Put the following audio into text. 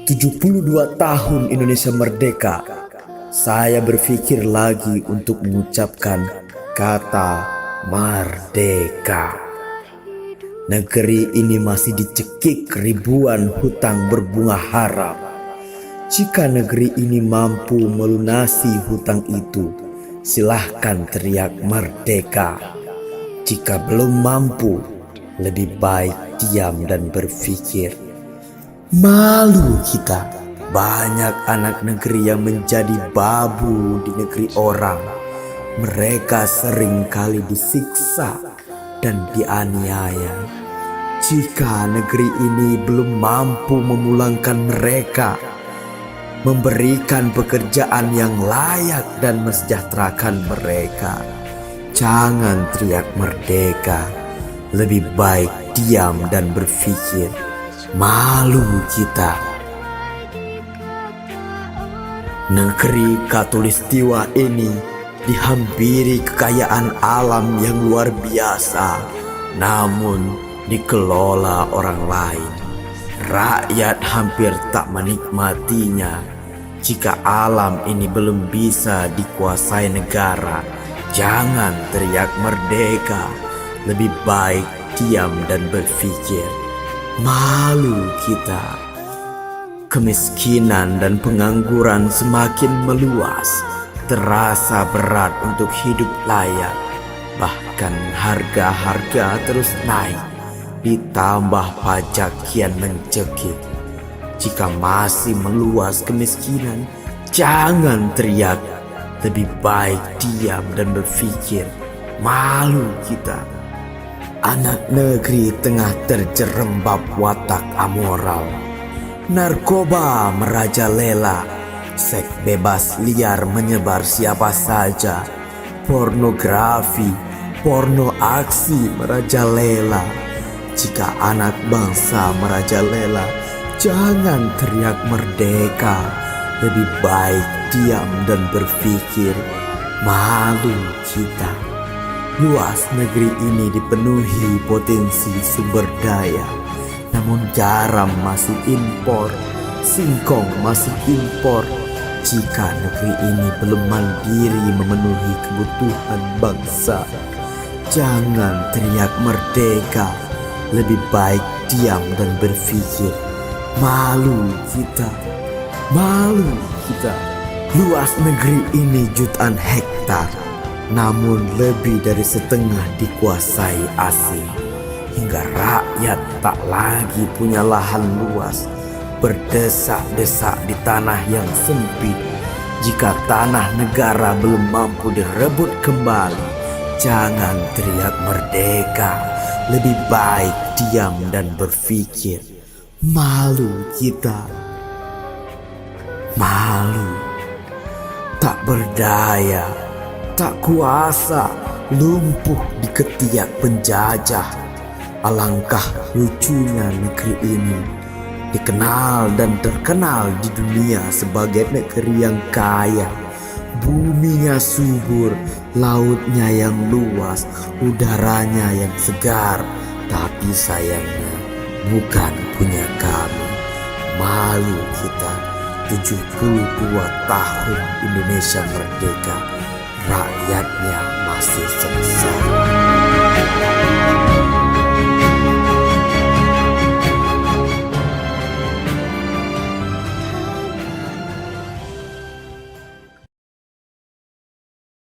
72 tahun Indonesia merdeka, saya berpikir lagi untuk mengucapkan kata merdeka. Negeri ini masih dicekik ribuan hutang berbunga haram. Jika negeri ini mampu melunasi hutang itu, silahkan teriak merdeka. Jika belum mampu, lebih baik diam dan berpikir. Malu kita, banyak anak negeri yang menjadi babu di negeri orang. Mereka sering kali disiksa dan dianiaya. Jika negeri ini belum mampu memulangkan mereka, memberikan pekerjaan yang layak dan mensejahterakan mereka, jangan teriak merdeka. Lebih baik diam dan berpikir. Malu kita. Negeri Katulistiwa ini dihampiri kekayaan alam yang luar biasa, namun dikelola orang lain. Rakyat hampir tak menikmatinya. Jika alam ini belum bisa dikuasai negara, jangan teriak merdeka. Lebih baik diam dan berpikir. Malu kita. Kemiskinan dan pengangguran semakin meluas. Terasa berat untuk hidup layak. Bahkan harga-harga terus naik. Ditambah pajak kian mencekik. Jika masih meluas kemiskinan, jangan teriak. Lebih baik diam dan berpikir. Malu kita. Anak negeri tengah terjerembab watak amoral. Narkoba merajalela, seks bebas liar menyebar siapa saja. Pornografi, porno aksi merajalela. Jika anak bangsa merajalela, jangan teriak merdeka. Lebih baik diam dan berpikir. Malu kita. Luas negeri ini dipenuhi potensi sumber daya, namun garam masih impor, singkong masih impor. Jika negeri ini belum mandiri memenuhi kebutuhan bangsa, jangan teriak merdeka. Lebih baik diam dan berpikir. Malu kita. Malu kita. Luas negeri ini jutaan hektar, namun lebih dari setengah dikuasai asing. Hingga rakyat tak lagi punya lahan luas, berdesak-desak di tanah yang sempit. Jika tanah negara belum mampu direbut kembali, jangan teriak merdeka. Lebih baik diam dan berpikir. Malu kita. Malu. Tak berdaya, tak kuasa, lumpuh di ketiak penjajah. Alangkah lucunya negeri ini, dikenal dan terkenal di dunia sebagai negeri yang kaya. Buminya subur, lautnya yang luas, udaranya yang segar. Tapi sayangnya bukan punya kami. Malu kita. 72 tahun Indonesia merdeka, rakyatnya masih sengsara.